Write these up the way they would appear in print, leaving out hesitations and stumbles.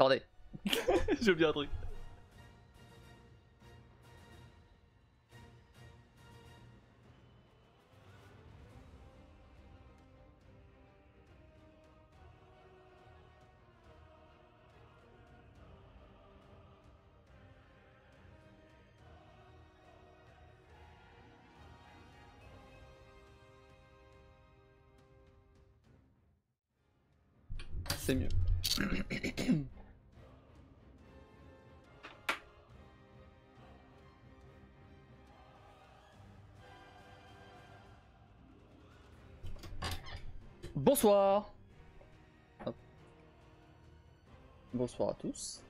Attendez. J'ai oublié un truc. C'est mieux. Bonsoir. Hop. Bonsoir à tous.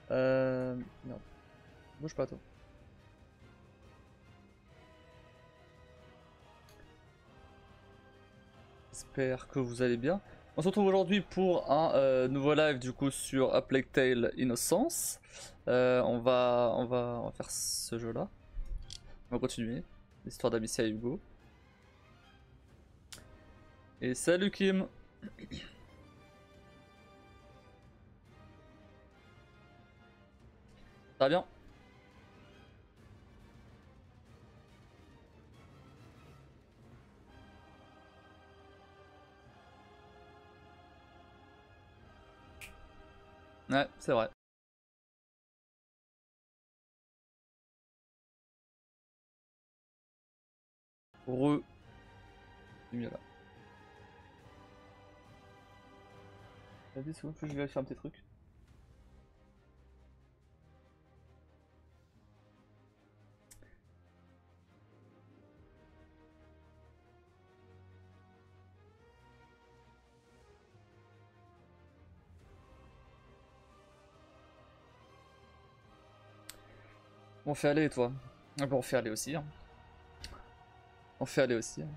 Non. Bouge pas toi. J'espère que vous allez bien. On se retrouve aujourd'hui pour un nouveau live du coup sur A Plague Tale Innocence. On va faire ce jeu là. On va continuer l'histoire d'Amicia et Hugo. Et salut Kim. Ça va bien? Ouais, c'est vrai. Re. C'est mieux là. Vas-y, c'est bon, faut que je vérifie un petit truc. On fait aller, toi. Ah bon, on fait aller aussi. Hein. On fait aller aussi. Hein.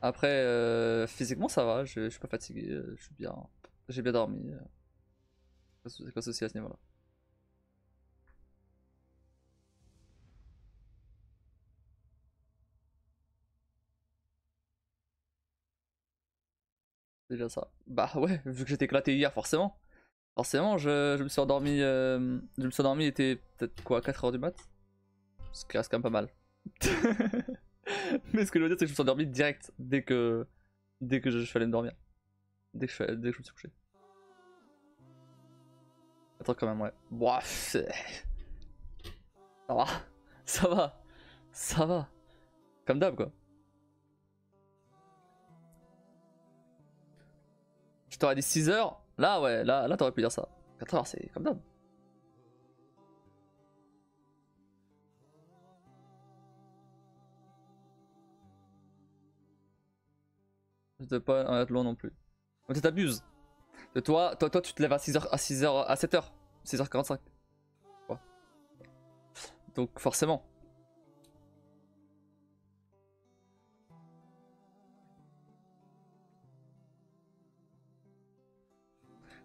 Après, physiquement ça va, je suis pas fatigué, je suis bien. J'ai bien dormi. C'est pas de souci à ce niveau-là. C'est déjà ça. Bah ouais, vu que j'étais éclaté hier, forcément. Forcément, je me suis endormi. Je me suis endormi, il était peut-être quoi, 4h du mat? Ce qui reste quand même pas mal. Mais ce que je veux dire, c'est que je me suis endormi direct dès que je suis allé me dormir. Dès que je me suis couché. Attends, quand même, ouais. Boah, ça va. Ça va. Ça va. Comme d'hab, quoi. Je t'aurais dit 6h. Là, ouais, là t'aurais pu dire ça. 4h, c'est comme d'hab. Je devais pas en être loin non plus. Mais tu t'abuses. Toi, tu te lèves à 6h, à 6h, à 7h. 6h45. Ouais. Donc, forcément.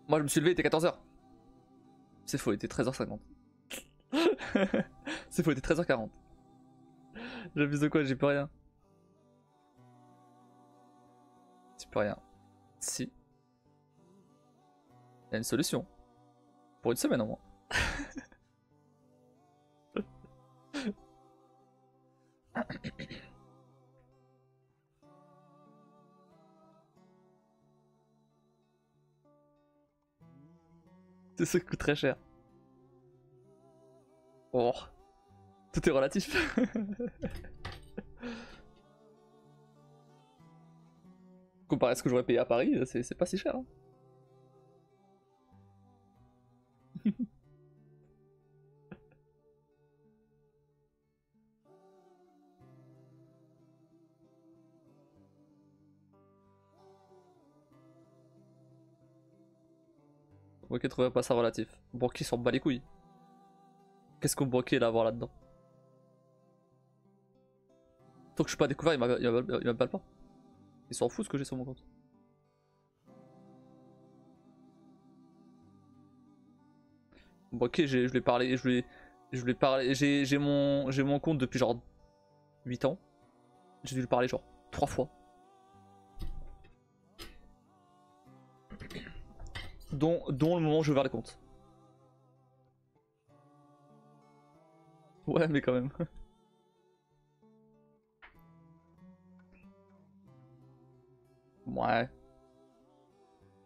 Moi, je me suis levé, il était 14h. C'est faux, il était 13h50. C'est faux, il était 13h40. J'abuse de quoi, j'ai plus rien. J'ai plus rien. Si. Il y a une solution. Pour une semaine au moins. C'est ça qui coûte très cher. Oh. Tout est relatif. Comparé à ce que j'aurais payé à Paris, c'est pas si cher. Hein. Ok, trouver pas ça relatif. Banquier s'en bat les couilles. Qu'est-ce qu'on banquier là à voir là-dedans? Tant que je suis pas découvert, il m'appelle pas. Il s'en fout ce que j'ai sur mon compte. Banquier, je lui ai parlé, je lui Je lui ai parlé, j'ai mon compte depuis genre 8 ans. J'ai dû lui parler genre 3 fois. Dont le moment où j'ai ouvert le compte. Ouais, mais quand même. Ouais.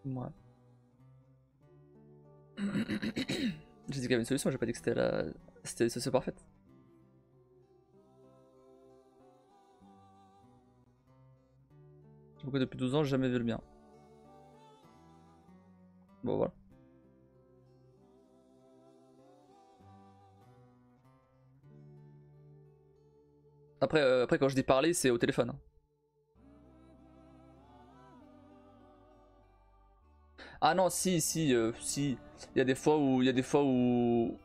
Ouais. J'ai dit qu'il y avait une solution, j'ai pas dit que c'était la solution parfaite. Pourquoi depuis 12 ans j'ai jamais vu le mien. Bon voilà. Après quand je dis parler, c'est au téléphone, hein. Ah non, si. Il y a des fois où. Il y a des fois où.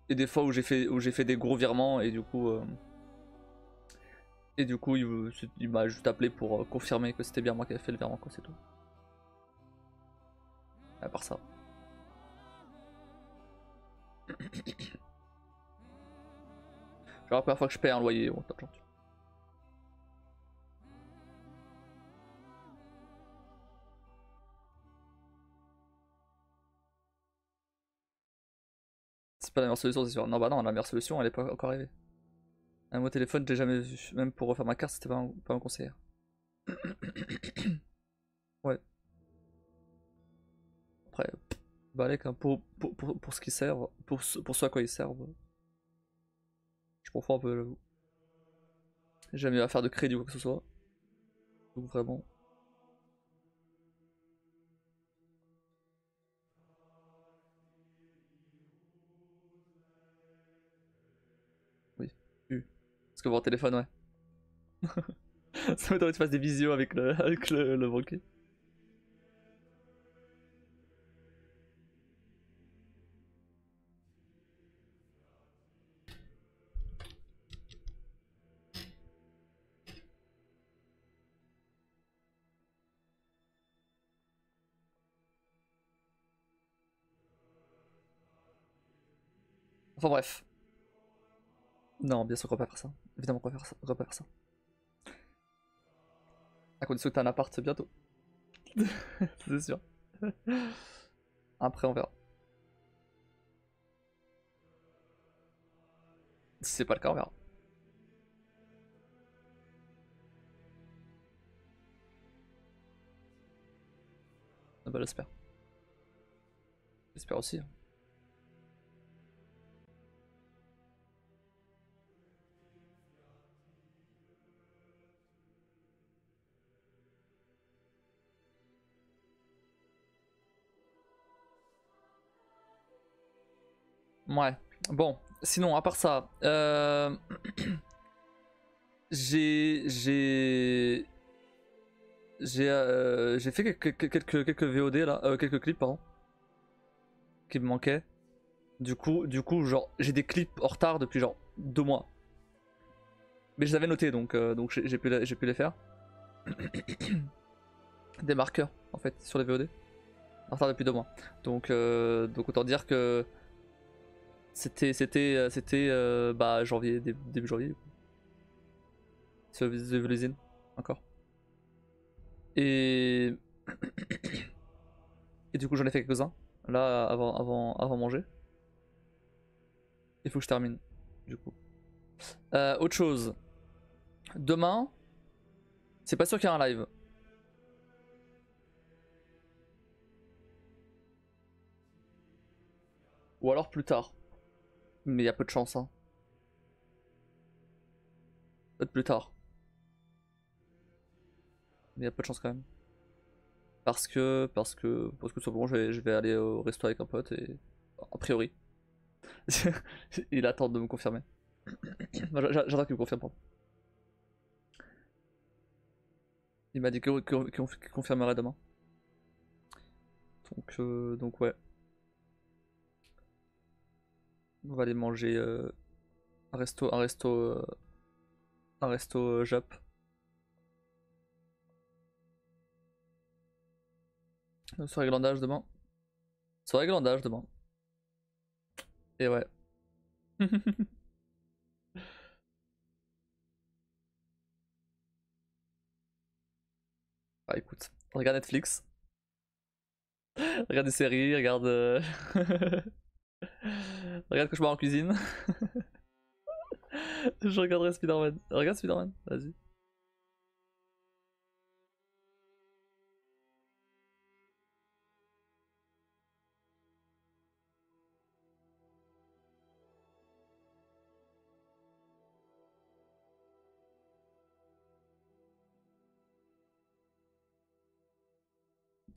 Il y a des fois où j'ai fait des gros virements et du coup. Et du coup, il m'a juste appelé pour confirmer que c'était bien moi qui avais fait le virement, quoi, c'est tout. À part ça. Genre la première fois que je paye un loyer, bon, top gentil. C'est pas la meilleure solution, c'est sûr. Non, bah non, la meilleure solution, elle est pas encore arrivée. Un mot téléphone, j'ai jamais vu. Même pour refaire ma carte, c'était pas un conseiller. Ouais. Après, balèque, hein, pour ce qu'ils servent, pour ce à quoi ils servent, je comprends un peu, j'avoue. J'ai jamais eu à faire de crédit ou quoi que ce soit. Donc vraiment, oui. Parce que mon téléphone, ouais. Ça m'étonnerait que tu fasses des visios avec le banquier. Enfin bref. Non, bien sûr qu'on va pas faire ça. Évidemment qu'on va faire ça. On va pas faire ça. À condition que t'aies un appart bientôt. C'est sûr. Après, on verra. Si c'est pas le cas, on verra. Ah bah, j'espère. J'espère aussi, hein. Ouais. Bon, sinon, à part ça, j'ai j'ai fait quelques VOD là, quelques clips pardon, qui me manquaient. Du coup, genre, j'ai des clips en retard depuis genre 2 mois. Mais je les avais notés donc j'ai pu les faire. Des marqueurs en fait sur les VOD. En retard depuis 2 mois. Donc autant dire que c'était bah janvier, début janvier. Sur The Evolution, encore. Et et du coup j'en ai fait quelques-uns. Là avant manger. Il faut que je termine. Du coup. Autre chose. Demain, c'est pas sûr qu'il y a un live. Ou alors plus tard. Mais il y a peu de chance, hein. Peut-être plus tard. Mais il y a peu de chance quand même. Parce que tout simplement je vais aller au resto avec un pote et. A priori. Il attend de me confirmer. J'attends qu'il me confirme, pardon. Il m'a dit qu'il confirmerait demain. Donc ouais. On va aller manger un resto, un resto, un resto Jap. Soirée glandage demain. Soirée glandage demain. Et ouais. Bah écoute, regarde Netflix, regarde des séries, regarde... regarde Cauchemar en cuisine. Je regarderai Spider-Man. Regarde Spider-Man, vas-y.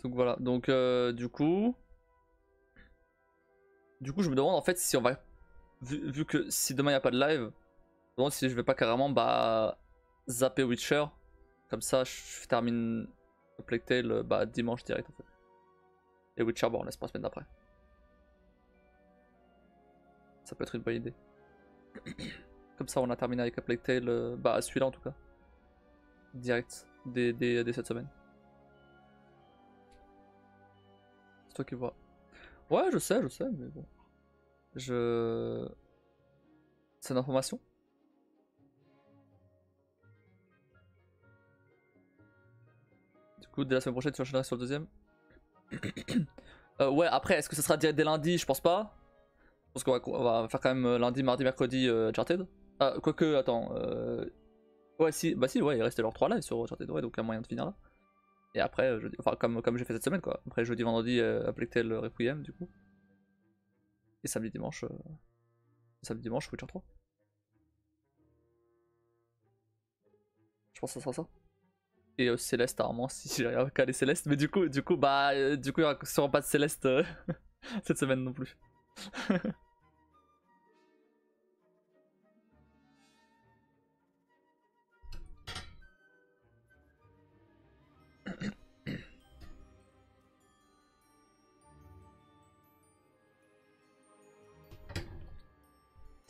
Donc voilà, donc du coup je me demande en fait si on va, vu que si demain il n'y a pas de live, je me demande si je vais pas carrément bah zapper Witcher, comme ça je termine Plague Tale bah dimanche direct en fait. Et Witcher bon on laisse pas la semaine d'après. Ça peut être une bonne idée. Comme ça on a terminé avec Plague Tale, bah celui-là en tout cas. Direct, dès cette semaine. C'est toi qui vois. Ouais je sais, mais bon. C'est une information. Du coup dès la semaine prochaine tu enchaîneras sur le deuxième. Ouais après est-ce que ça sera direct dès lundi? Je pense pas. Parce qu'on va faire quand même lundi, mardi, mercredi Uncharted. Ah, quoique, attends. Ouais, si, bah si, ouais, il restait leurs 3 lives sur Uncharted, ouais, donc il y a moyen de finir là. Et après, jeudi, enfin, comme j'ai fait cette semaine, quoi. Après, jeudi, vendredi, Plague Tale Requiem, du coup. Et samedi, dimanche, Witcher 3. Je pense que ça sera ça. Et Céleste, apparemment, si j'ai rien calé Céleste. Mais du coup, il y aura sûrement pas de Céleste cette semaine non plus.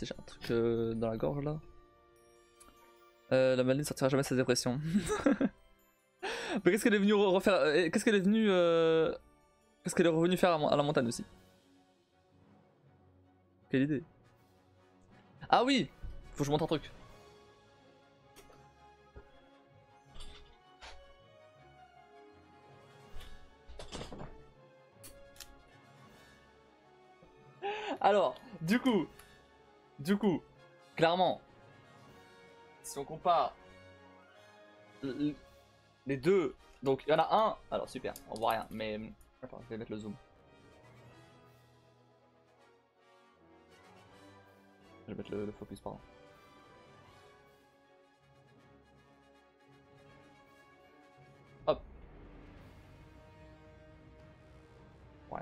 J'ai un truc dans la gorge là. La Maline sortira jamais de sa dépression. Mais qu'est-ce qu'elle est venue refaire qu'est-ce qu'elle est venue qu'est-ce qu'elle est revenue faire à la montagne aussi? Quelle idée. Ah oui. Faut que je montre un truc. Alors, du coup, clairement, si on compare les deux, donc il y en a un, alors super, on voit rien, mais attends, je vais mettre le zoom. Je vais mettre le focus, pardon. Hop. Ouais.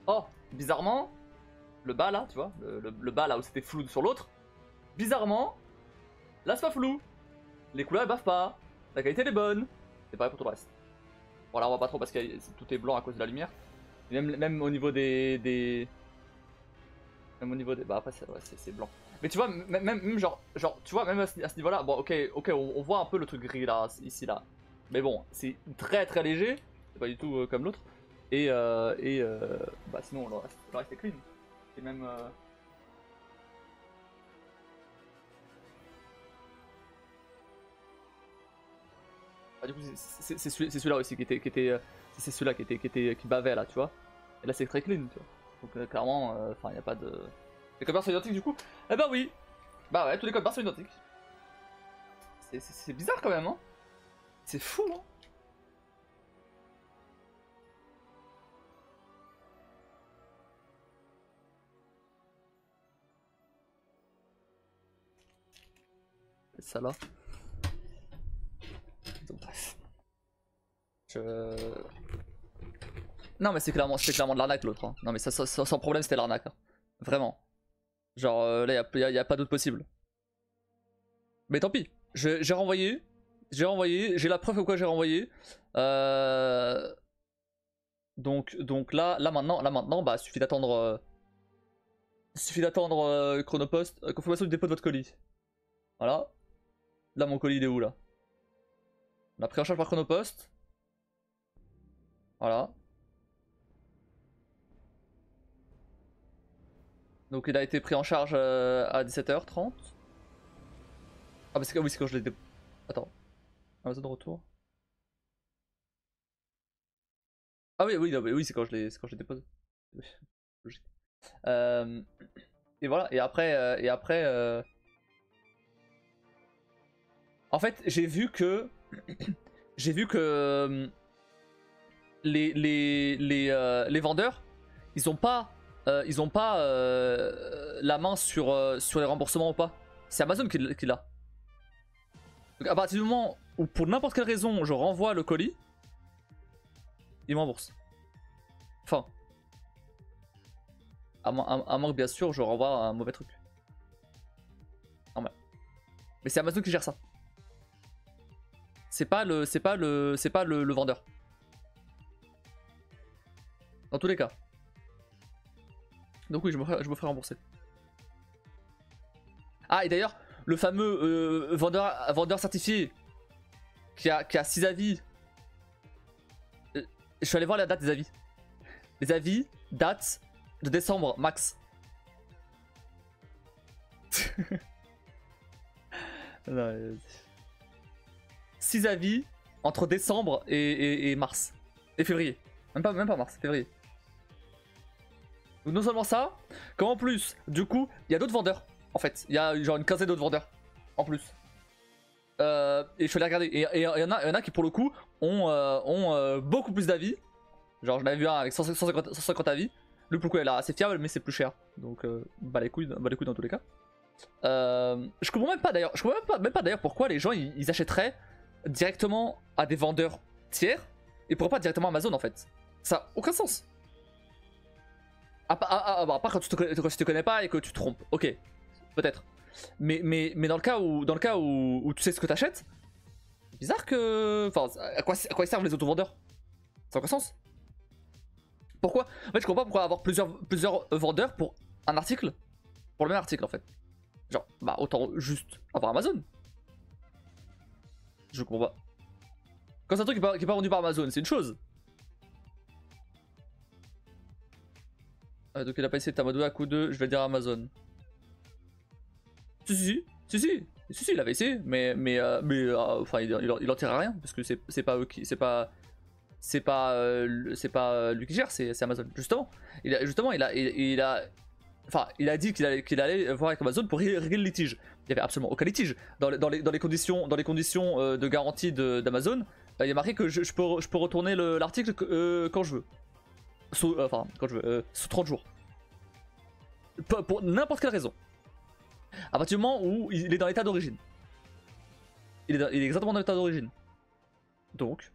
Oh, bizarrement, le bas là, tu vois, le bas là où c'était flou sur l'autre, bizarrement, là c'est pas flou. Les couleurs elles baffent pas, la qualité elle est bonne. C'est pareil pour tout le reste. Bon là on voit pas trop parce que tout est blanc à cause de la lumière. Et même au niveau des... Même au niveau des... Bah après c'est blanc. Mais tu vois, même genre, tu vois, même à ce niveau-là, bon ok, on voit un peu le truc gris là, ici là. Mais bon, c'est très très léger, c'est pas du tout comme l'autre. Et bah sinon le reste est clean. Et même... Bah, du coup c'est celui-là aussi c'est celui-là qui bavait là, tu vois. Et là c'est très clean, tu vois. Donc clairement, enfin y a pas de... Les codes barres sont identiques du coup? Eh bah oui. Bah ouais, tous les codes barres sont identiques. C'est bizarre quand même, hein. C'est fou, hein. Et ça là. Donc bref. Je... Non mais c'est clairement de l'arnaque l'autre. Hein. Non mais ça, sans problème c'était l'arnaque. Hein. Vraiment. Genre là y a pas d'autre possible. Mais tant pis. J'ai renvoyé. J'ai la preuve que quoi j'ai renvoyé. Donc là maintenant, bah suffit d'attendre Chronopost, confirmation du dépôt de votre colis. Voilà. Là mon colis il est où là? On a pris en charge par Chronopost. Voilà. Donc il a été pris en charge à 17h30. Ah bah oui, c'est quand je l'ai Attends. Amazon de retour. Ah oui, oui, non, oui, c'est quand je l'ai déposé. Oui, logique. Et voilà, en fait, j'ai vu que les vendeurs, ils ont pas la main sur les remboursements ou pas. C'est Amazon qui l'a. Donc à partir du moment où pour n'importe quelle raison je renvoie le colis, ils me remboursent. Enfin, à moins que bien sûr je renvoie un mauvais truc. Normal. Mais c'est Amazon qui gère ça. C'est pas le vendeur. Dans tous les cas. Donc oui, je me ferai rembourser. Ah, et d'ailleurs, le fameux vendeur certifié qui a 6 avis. Je suis allé voir la date des avis. Les avis datent de décembre max. Non, 6 avis entre décembre et mars. Et février. Même pas mars, février. Donc non seulement ça, comme en plus, du coup, il y a d'autres vendeurs. En fait, il y a genre une quinzaine d'autres vendeurs. En plus. Et je suis allé regarder. Et il y en a qui pour le coup ont beaucoup plus d'avis. Genre je l'avais vu un avec 150 avis. Lui pour le coup elle est assez fiable mais c'est plus cher. Donc bah les couilles dans tous les cas. Je comprends même pas d'ailleurs. Je comprends même pas d'ailleurs pourquoi les gens ils achèteraient directement à des vendeurs tiers et pourquoi pas directement à Amazon en fait. Ça a aucun sens. À part quand tu te connais pas et que tu te trompes. Ok, peut-être. Mais dans le cas où tu sais ce que t'achètes, c'est bizarre que. Enfin, à quoi ils servent les auto-vendeurs? Ça n'a aucun sens. Pourquoi? En fait, je comprends pas pourquoi avoir plusieurs vendeurs pour un article. Pour le même article en fait. Genre, bah autant juste avoir Amazon. Je comprends pas. Quand c'est un truc qui est pas vendu par Amazon, c'est une chose. Donc il a pas essayé de t'amadouer à coup de je vais le dire à Amazon. Si, il avait essayé, mais enfin il en tire rien parce que c'est pas eux qui, c'est pas lui qui gère, c'est Amazon justement. Il a dit qu'il allait voir avec Amazon pour régler le litige. Il y avait absolument aucun litige dans les conditions de garantie d'Amazon. Il y a marqué que je peux retourner l'article quand je veux. Enfin quand je veux, sous 30 jours. Pour n'importe quelle raison. À partir du moment où il est dans l'état d'origine. Il est exactement dans l'état d'origine. Donc,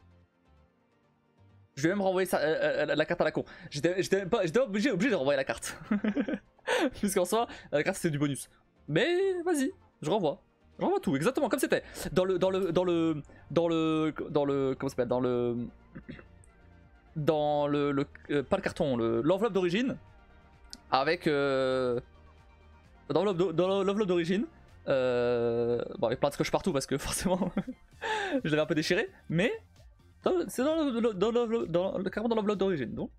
je vais même renvoyer la carte à la con. J'étais obligé de renvoyer la carte. Puisqu'en soi, la carte c'était du bonus. Mais vas-y, je renvoie. Je renvoie tout, exactement comme c'était. Dans le comment ça s'appelle, pas le carton, l'enveloppe d'origine. Avec dans l'enveloppe d'origine, bon avec plein de scotch partout parce que forcément je l'avais un peu déchiré, mais c'est carrément dans l'enveloppe d'origine. Donc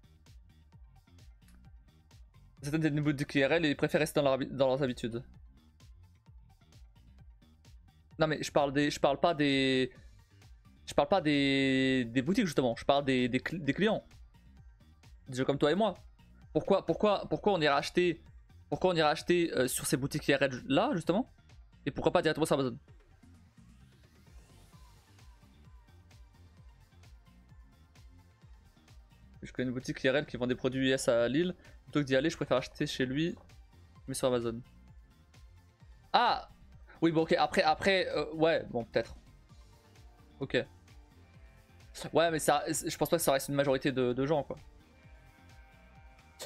certaines des boutiques IRL ils préfèrent rester dans leurs habitudes. Non mais je parle pas des boutiques justement, je parle des clients. Des gens comme toi et moi. Pourquoi on ira acheter sur ces boutiques IRL là justement et pourquoi pas directement sur Amazon? Je connais une boutique IRL qui vend des produits US à Lille. Plutôt que d'y aller, je préfère acheter chez lui mais sur Amazon. Ah oui bon ok après ouais bon peut-être. Ok. Ouais mais ça je pense pas que ça reste une majorité de gens quoi.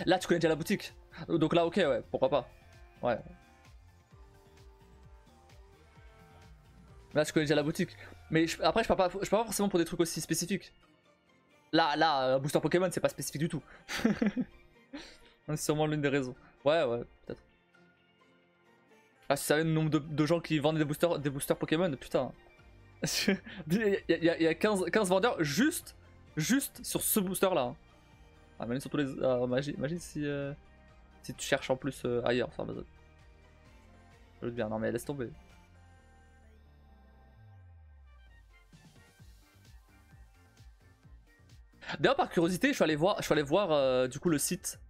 Là tu connais déjà la boutique. Donc là ok ouais pourquoi pas. Ouais. Là je connais déjà la boutique. Mais après je parle pas forcément pour des trucs aussi spécifiques. Là booster Pokémon c'est pas spécifique du tout. C'est sûrement l'une des raisons. Ouais peut-être. Ah si tu savais le nombre de gens qui vendent des boosters Pokémon, putain. Il y a 15 vendeurs juste sur ce booster là. Ah, mais surtout les. Imagine si. Si tu cherches en plus ailleurs sur Amazon. Je veux bien, non mais laisse tomber. D'ailleurs par curiosité, je suis allé voir du coup le site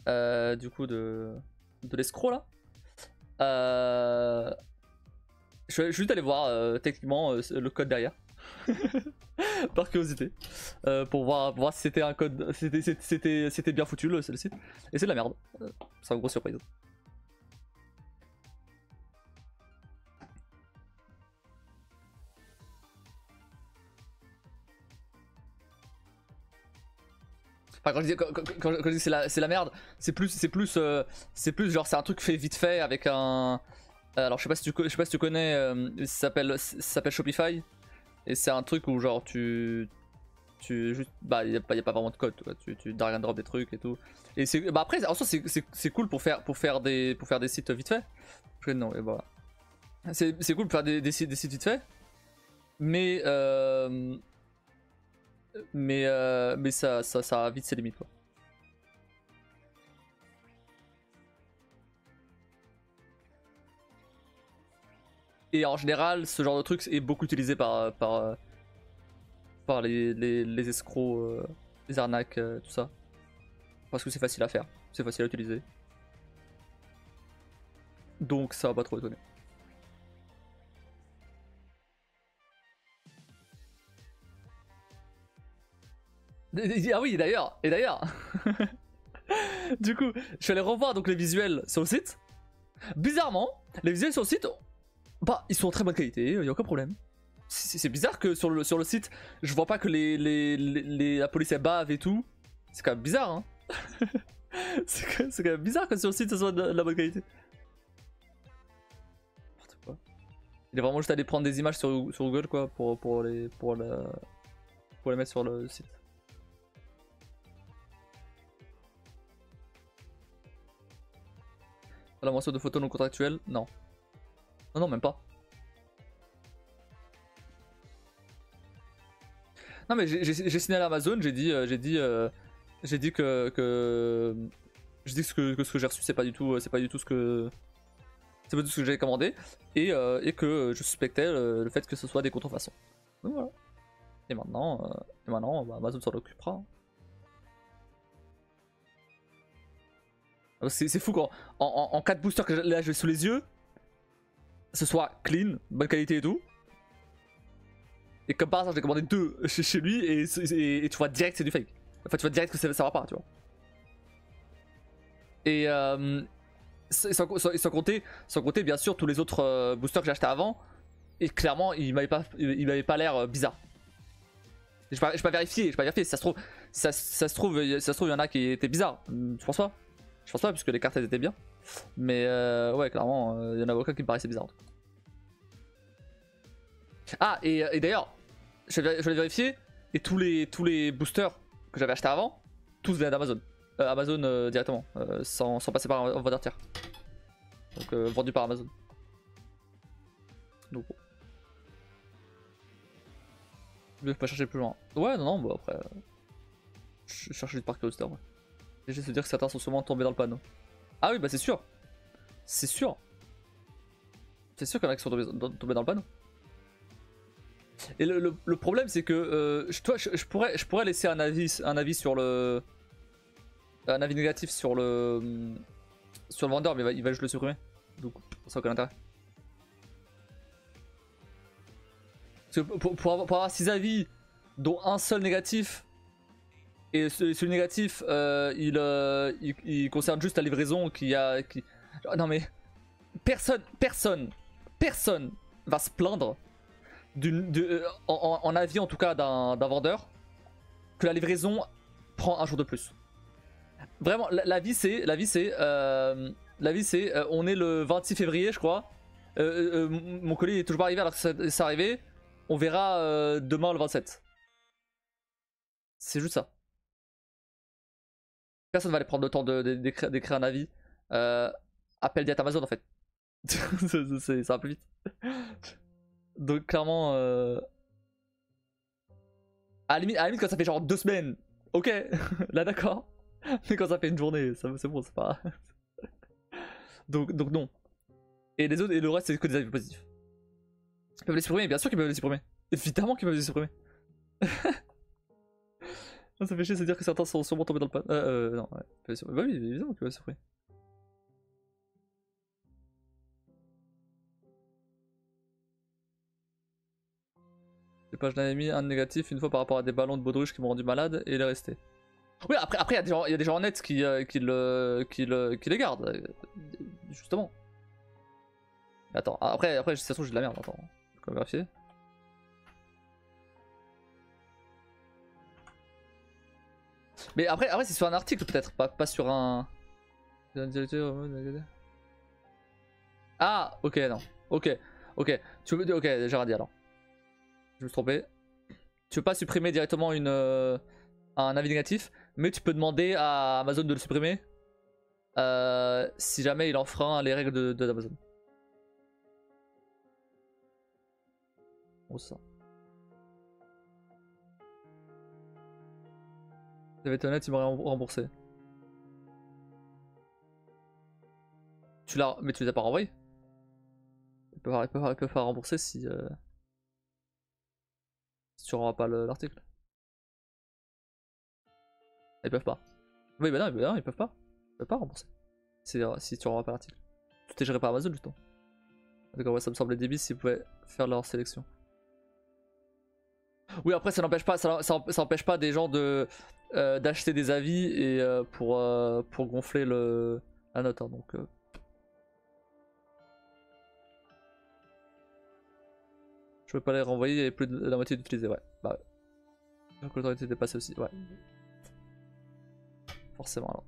du coup de l'escroc là. Je suis juste allé voir techniquement le code derrière. Par curiosité. Pour voir si c'était un code. C'était bien foutu le site. Et c'est de la merde. C'est une grosse surprise. Enfin, quand je dis, quand je dis c'est la merde, c'est plus genre c'est un truc fait vite fait avec un. Alors je sais pas si tu connais, ça s'appelle Shopify et c'est un truc où genre tu juste bah y a pas vraiment de code, quoi. Tu drag and drop des trucs et tout. Et c'est bah après en soi c'est cool pour faire des sites vite fait. Non et voilà. C'est cool pour faire des sites vite fait. Mais ça a vite ses limites quoi. Et en général, ce genre de truc est beaucoup utilisé par les escrocs, les arnaques, tout ça. Parce que c'est facile à faire, c'est facile à utiliser. Donc ça va pas trop étonner. Ah oui, d'ailleurs, du coup, je suis allé revoir donc les visuels sur le site. Bizarrement, les visuels sur le site, bah, ils sont en très bonne qualité, y a aucun problème. C'est bizarre que sur le site, je vois pas que la police elle bave et tout. C'est quand même bizarre, hein. C'est quand même bizarre que sur le site ça soit de la bonne qualité. N'importe quoi. Il est vraiment juste allé prendre des images sur Google quoi pour les mettre sur le site. La mention de photos non contractuelles, non. Non, même pas. Non mais j'ai signalé à Amazon, j'ai dit que ce que j'ai reçu c'est pas du tout ce que j'avais commandé et que je suspectais le fait que ce soit des contrefaçons. Donc voilà. Et maintenant bah, Amazon s'en occupera. Hein. C'est fou quand en 4 boosters que là j'ai sous les yeux, ce soit clean, bonne qualité et tout. Et comme par hasard j'ai commandé 2 chez lui et tu vois direct c'est du fake. Enfin tu vois direct que ça va pas, tu vois. Et sans compter bien sûr tous les autres boosters que j'ai acheté avant. Et clairement il m'avait pas l'air bizarre. J'ai pas vérifié, si ça se trouve il y en a qui étaient bizarres. Je pense pas puisque les cartes elles étaient bien. Mais ouais clairement il y en a aucun qui me paraissait bizarre. Ah et d'ailleurs je vais vérifier et tous les boosters que j'avais acheté avant, tous venaient d'Amazon. Amazon directement, sans passer par un vendeur tiers. Donc vendu par Amazon. Donc bon. Je vais pas chercher plus loin. Ouais non bon après. Je cherche juste par curiosité. Ouais. Et je vais se dire que certains sont sûrement tombés dans le panneau. Ah oui bah c'est sûr. C'est sûr. C'est sûr qu'il y en a qui sont tombés dans le panneau. Et le problème c'est que je pourrais laisser un avis sur le. Un avis négatif sur le vendeur, mais il va juste le supprimer. Donc ça n'a aucun intérêt. Parce que pour avoir 6 avis, dont un seul négatif, et celui négatif il concerne juste la livraison Non mais personne va se plaindre en avis en tout cas d'un vendeur que la livraison prend un jour de plus. Vraiment, la vie c'est on est le 26 février je crois. Mon colis est toujours pas arrivé alors que c'est arrivé. On verra demain le 27. C'est juste ça. Personne va aller prendre le temps d'écrire un avis. Appelle direct Amazon en fait. Ça va plus vite. Donc clairement à la limite quand ça fait genre 2 semaines, ok, là d'accord. Mais quand ça fait une journée, c'est bon, c'est pas. donc non. Et les autres, et le reste, c'est que des avis positifs. Ils peuvent les supprimer, bien sûr qu'ils peuvent les supprimer. Évidemment qu'ils peuvent les supprimer. Ça fait chier de se dire que certains sont sûrement tombés dans le pan. Non, ouais. Bah oui, évidemment qu'ils peuvent les supprimer. Les pages n'avaient mis un négatif une fois par rapport à des ballons de baudruche qui m'ont rendu malade et il est resté. Oui, après il y a des gens honnêtes qui les gardent. Justement. Attends, après, ça se trouve, j'ai de la merde. Attends, je vais vérifier. Mais après c'est sur un article peut-être, pas sur un. Ah, ok, non. Ok. Ok, j'ai radis alors. Je me suis trompé. Tu peux pas supprimer directement un avis négatif, mais tu peux demander à Amazon de le supprimer si jamais il enfreint les règles d'Amazon. Bon, c'est ça. Si j'avais été honnête, il m'aurait remboursé. Mais tu les as pas renvoyés. Ils peuvent pas rembourser si tu renvoies pas l'article. Ils peuvent pas. Oui, bah non, ils peuvent pas. Ils peuvent pas rembourser. Si tu renvoies pas l'article. Tout est géré par Amazon, justement. D'accord, ouais, ça me semblait débile s'ils pouvaient faire leur sélection. Oui, après, ça n'empêche pas, ça empêche pas des gens d'acheter des avis et pour gonfler la note. Hein, donc, je peux pas les renvoyer, il y avait plus de la moitié d'utilisés, ouais. Bah ouais. Donc l'autorité est dépassée aussi, ouais. Forcément alors.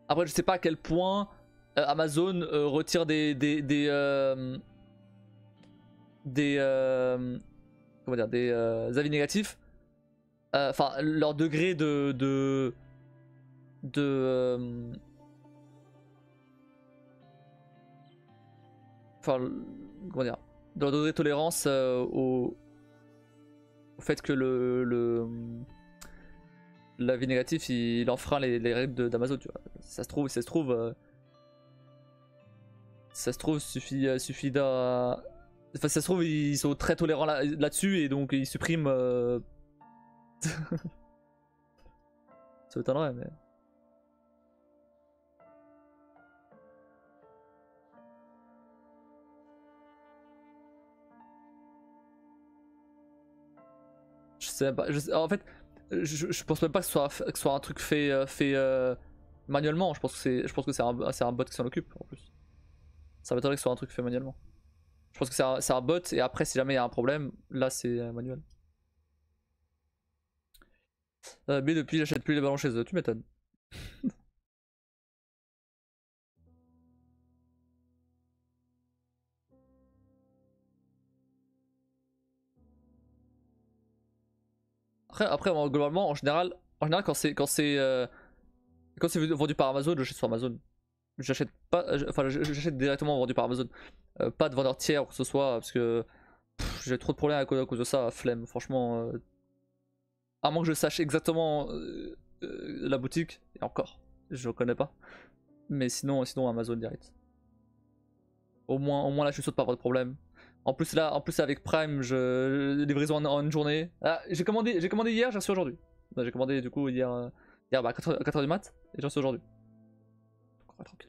Après, je sais pas à quel point Amazon retire comment dire, des avis négatifs. Enfin, leur degré de enfin, comment dire, de leur degré de tolérance au fait que l'avis négatif il enfreint les règles d'Amazon, tu vois. Ça se trouve, suffit d'un. Enfin, ça se trouve, ils sont très tolérants là-dessus et donc ils suppriment. Ça m'étonnerait, mais. Je sais pas. En fait, je pense même pas que ce soit un truc fait manuellement. Je pense que c'est un bot qui s'en occupe en plus. Ça m'étonnerait que ce soit un truc fait manuellement. Je pense que c'est un bot et après, si jamais il y a un problème, là c'est manuel. Mais depuis, j'achète plus les ballons chez eux, tu m'étonnes. Après, globalement, en général quand c'est vendu par Amazon, j'achète sur Amazon. J'achète pas, enfin j'achète directement vendu par Amazon. Pas de vendeur tiers ou que ce soit parce que j'ai trop de problèmes à cause de ça, flemme. Franchement, à moins que je sache exactement la boutique et encore, je connais pas. Mais sinon Amazon direct. Au moins là, je suis sûr de pas avoir de problème. En plus avec Prime, livraison en une journée. Ah, j'ai commandé hier, j'ai reçu aujourd'hui. J'ai commandé du coup hier, hier bah, à 4h du mat et j'ai reçu aujourd'hui. Donc on va tranquille.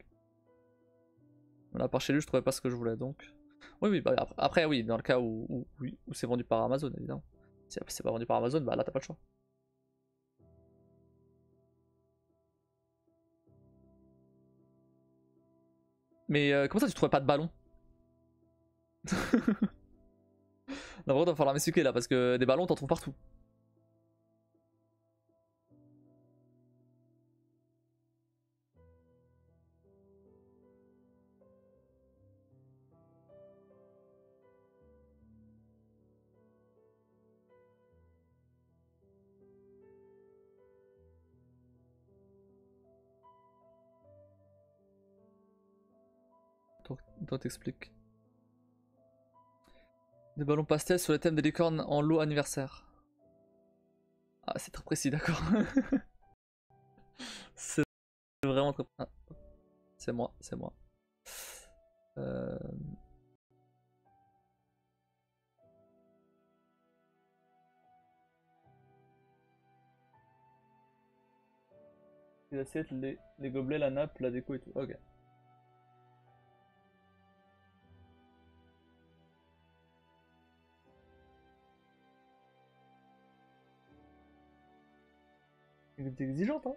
Là, par chez lui, je trouvais pas ce que je voulais donc. Oui, bah, après, oui, dans le cas où c'est vendu par Amazon, évidemment. Si c'est pas vendu par Amazon, bah là, t'as pas le choix. Mais comment ça, tu trouvais pas de ballon? Non, vraiment, il va falloir m'expliquer là parce que des ballons, t'en trouves partout. Donc t'expliques. Des ballons pastels sur le thème des licornes en lot anniversaire. Ah, c'est très précis, d'accord. C'est vraiment très... Ah, c'est moi, c'est moi. Les assiettes, les gobelets, la nappe, la déco et tout. Ok. T'es exigeante, hein.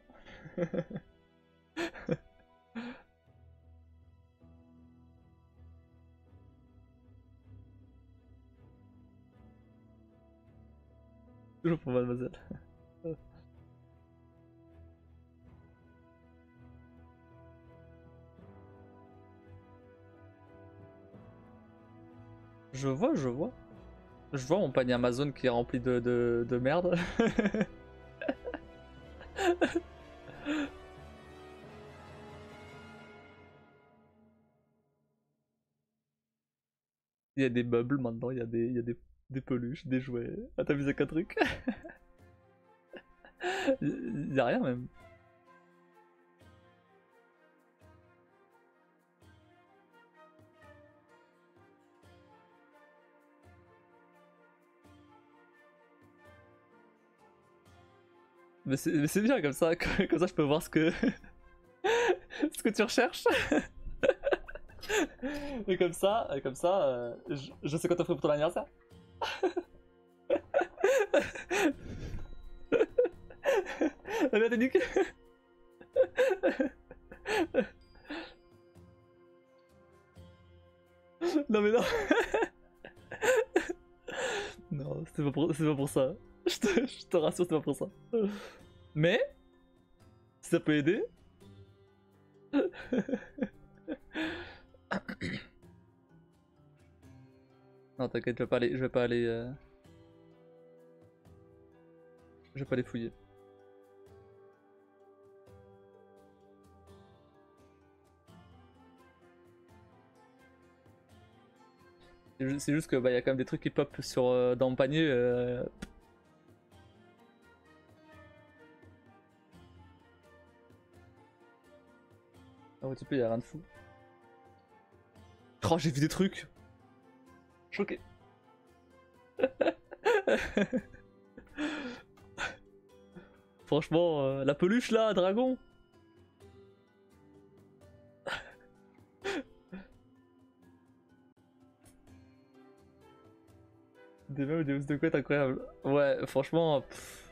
Toujours pour mademoiselle. Je vois, je vois. Je vois mon panier Amazon qui est rempli de merde. Il y a des meubles maintenant, il y a des peluches, des jouets. Ah, t'as vu ça qu'un truc? Il y a rien même. Mais c'est bien comme ça, comme ça je peux voir ce que, ce que tu recherches. Et comme ça je sais quoi t'offrir pour ton anniversaire. La bien t'es niqué. Non mais non. Non, c'est pas pour ça. Je te rassure, c'est pas pour ça. Mais, si ça peut aider. Non, t'inquiète, je vais pas aller, je vais pas les fouiller. C'est juste que bah y a quand même des trucs qui pop sur dans mon panier. Ah ouais, tu peux, y a rien de fou. Oh, j'ai vu des trucs. Choqué. Franchement, la peluche là, dragon. Des meubles, des housses de couette incroyables. Ouais, franchement. Pff.